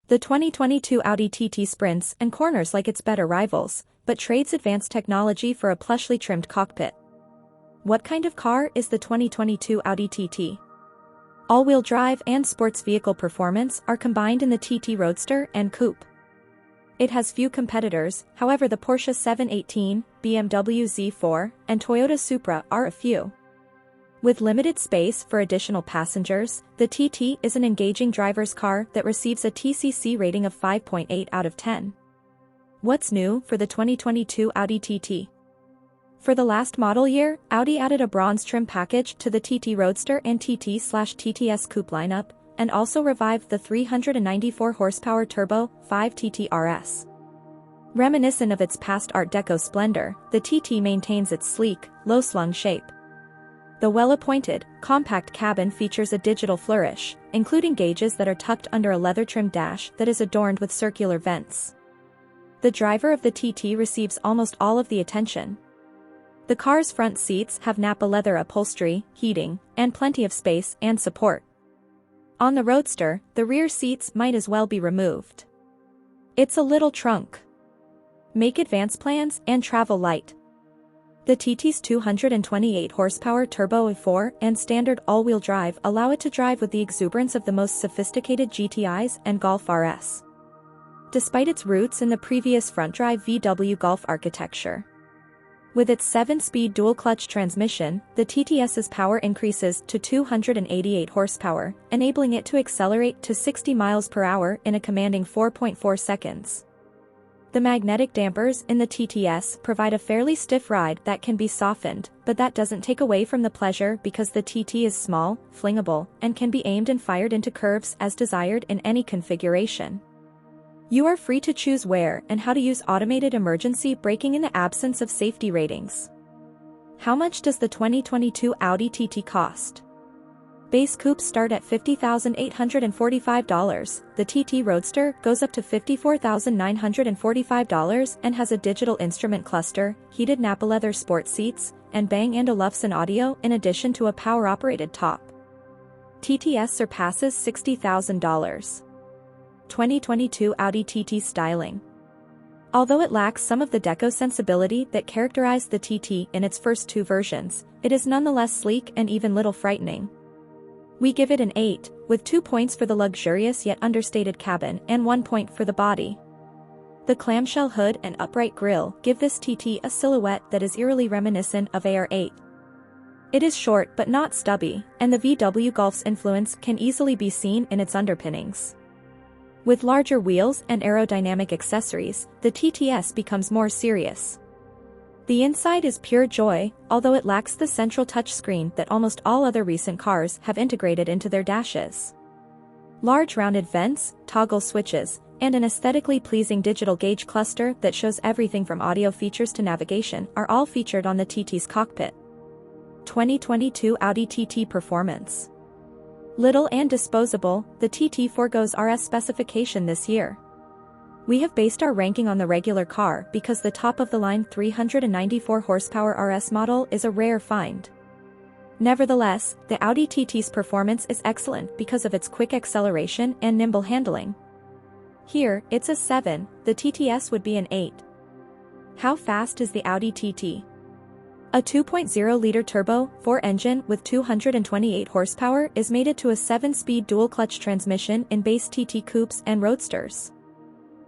The 2022 Audi TT sprints and corners like its better rivals, but trades advanced technology for a plushly trimmed cockpit. What kind of car is the 2022 Audi TT? All-wheel drive and sports vehicle performance are combined in the TT Roadster and coupe. It has few competitors, however the Porsche 718, BMW Z4, and Toyota Supra are a few. With limited space for additional passengers, the TT is an engaging driver's car that receives a TCC rating of 5.8 out of 10. What's new for the 2022 Audi TT? For the last model year, Audi added a bronze trim package to the TT Roadster and TT/TTS coupe lineup, and also revived the 394 horsepower turbo 5 TT RS. Reminiscent of its past Art Deco splendor, the TT maintains its sleek, low-slung shape. The well-appointed, compact cabin features a digital flourish, including gauges that are tucked under a leather-trimmed dash that is adorned with circular vents. The driver of the TT receives almost all of the attention. The car's front seats have Nappa leather upholstery, heating, and plenty of space and support. On the Roadster, the rear seats might as well be removed. It's a little trunk. Make advance plans and travel light. The TT's 228 horsepower turbo 4 and standard all-wheel drive allow it to drive with the exuberance of the most sophisticated GTIs and Golf RS. Despite its roots in the previous front-drive VW Golf architecture. With its 7-speed dual-clutch transmission, the TTS's power increases to 288 horsepower, enabling it to accelerate to 60 miles per hour in a commanding 4.4 seconds. The magnetic dampers in the TTS provide a fairly stiff ride that can be softened, but that doesn't take away from the pleasure because the TT is small, flingable, and can be aimed and fired into curves as desired in any configuration. You are free to choose where and how to use automated emergency braking in the absence of safety ratings. How much does the 2022 Audi TT cost? Base coupes start at $50,845, the TT Roadster goes up to $54,945 and has a digital instrument cluster, heated Nappa leather sport seats, and Bang & Olufsen audio in addition to a power-operated top. TTS surpasses $60,000. 2022 Audi TT styling. Although it lacks some of the deco sensibility that characterized the TT in its first two versions, it is nonetheless sleek and even little frightening. We give it an 8, with 2 points for the luxurious yet understated cabin and 1 point for the body. The clamshell hood and upright grille give this TT a silhouette that is eerily reminiscent of AR8. It is short but not stubby, and the VW Golf's influence can easily be seen in its underpinnings. With larger wheels and aerodynamic accessories, the TTS becomes more serious. The inside is pure joy, although it lacks the central touchscreen that almost all other recent cars have integrated into their dashes. Large rounded vents, toggle switches, and an aesthetically pleasing digital gauge cluster that shows everything from audio features to navigation are all featured on the TT's cockpit. 2022 Audi TT performance. Little and disposable, the TT forgoes RS specification this year. We have based our ranking on the regular car because the top-of-the-line 394 horsepower RS model is a rare find. Nevertheless, the Audi TT's performance is excellent because of its quick acceleration and nimble handling. Here, it's a 7, the TTS would be an 8. How fast is the Audi TT? A 2.0-liter turbo 4 engine with 228 horsepower is mated to a 7-speed dual-clutch transmission in base TT coupes and roadsters.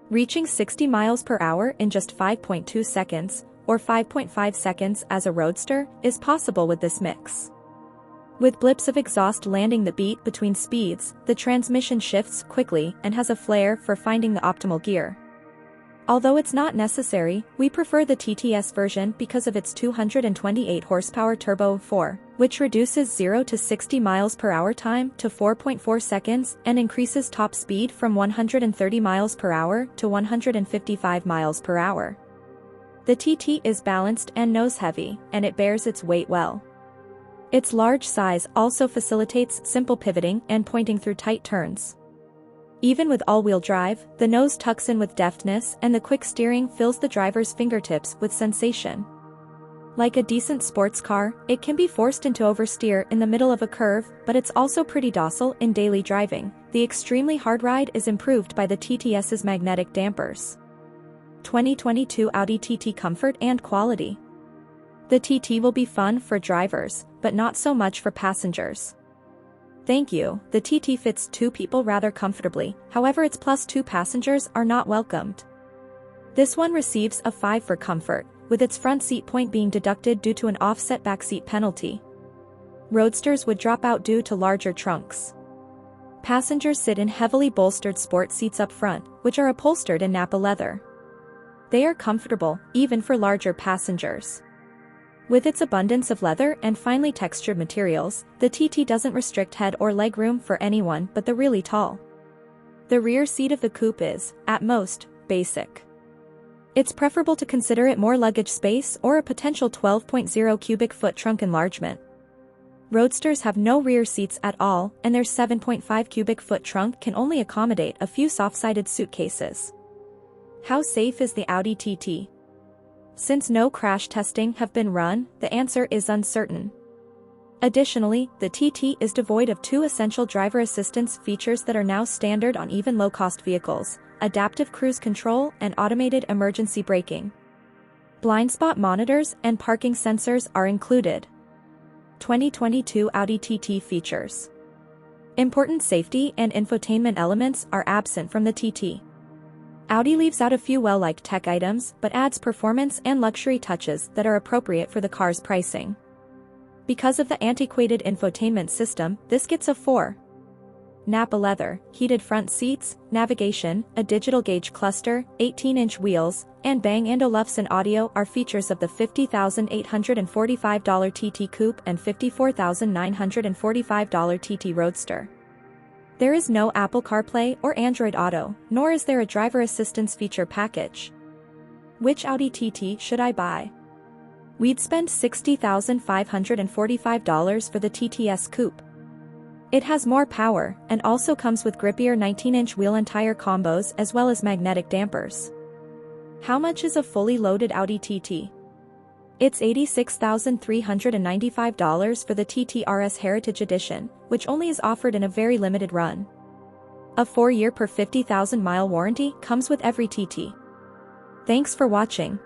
Reaching 60 miles per hour in just 5.2 seconds, or 5.5 seconds as a Roadster, is possible with this mix. With blips of exhaust landing the beat between speeds, the transmission shifts quickly and has a flair for finding the optimal gear. Although it's not necessary, we prefer the TTS version because of its 228 horsepower turbo 4, which reduces 0 to 60 miles per hour time to 4.4 seconds and increases top speed from 130 miles per hour to 155 miles per hour. The TT is balanced and nose-heavy, and it bears its weight well. Its large size also facilitates simple pivoting and pointing through tight turns. Even with all-wheel drive, the nose tucks in with deftness and the quick steering fills the driver's fingertips with sensation. Like a decent sports car, it can be forced into oversteer in the middle of a curve, but it's also pretty docile in daily driving. The extremely hard ride is improved by the TTS's magnetic dampers. 2022 Audi TT Comfort and Quality. The TT will be fun for drivers, but not so much for passengers. Thank you, the TT fits 2 people rather comfortably, however its plus 2 passengers are not welcomed. This one receives a 5 for comfort, with its front seat point being deducted due to an offset backseat penalty. Roadsters would drop out due to larger trunks. Passengers sit in heavily bolstered sport seats up front, which are upholstered in Nappa leather. They are comfortable, even for larger passengers. With its abundance of leather and finely textured materials, the TT doesn't restrict head or leg room for anyone but the really tall. The rear seat of the coupe is, at most, basic. It's preferable to consider it more luggage space or a potential 12.0 cubic foot trunk enlargement. Roadsters have no rear seats at all, and their 7.5 cubic foot trunk can only accommodate a few soft-sided suitcases. How safe is the Audi TT? Since no crash testing have been run, the answer is uncertain. Additionally, the TT is devoid of 2 essential driver assistance features that are now standard on even low-cost vehicles: adaptive cruise control and automated emergency braking. Blind spot monitors and parking sensors are included. 2022 Audi TT features. Important safety and infotainment elements are absent from the TT. Audi leaves out a few well-liked tech items but adds performance and luxury touches that are appropriate for the car's pricing. Because of the antiquated infotainment system, this gets a 4. Nappa leather, heated front seats, navigation, a digital gauge cluster, 18-inch wheels, and Bang & Olufsen audio are features of the $50,845 TT Coupe and $54,945 TT Roadster. There is no Apple CarPlay or Android Auto, nor is there a driver assistance feature package. Which Audi TT should I buy? We'd spend $60,545 for the TTS Coupe. It has more power, and also comes with grippier 19-inch wheel and tire combos as well as magnetic dampers. How much is a fully loaded Audi TT? It's $86,395 for the TT RS Heritage Edition, which only is offered in a very limited run. A 4-year per 50,000-mile warranty comes with every TT. Thanks for watching.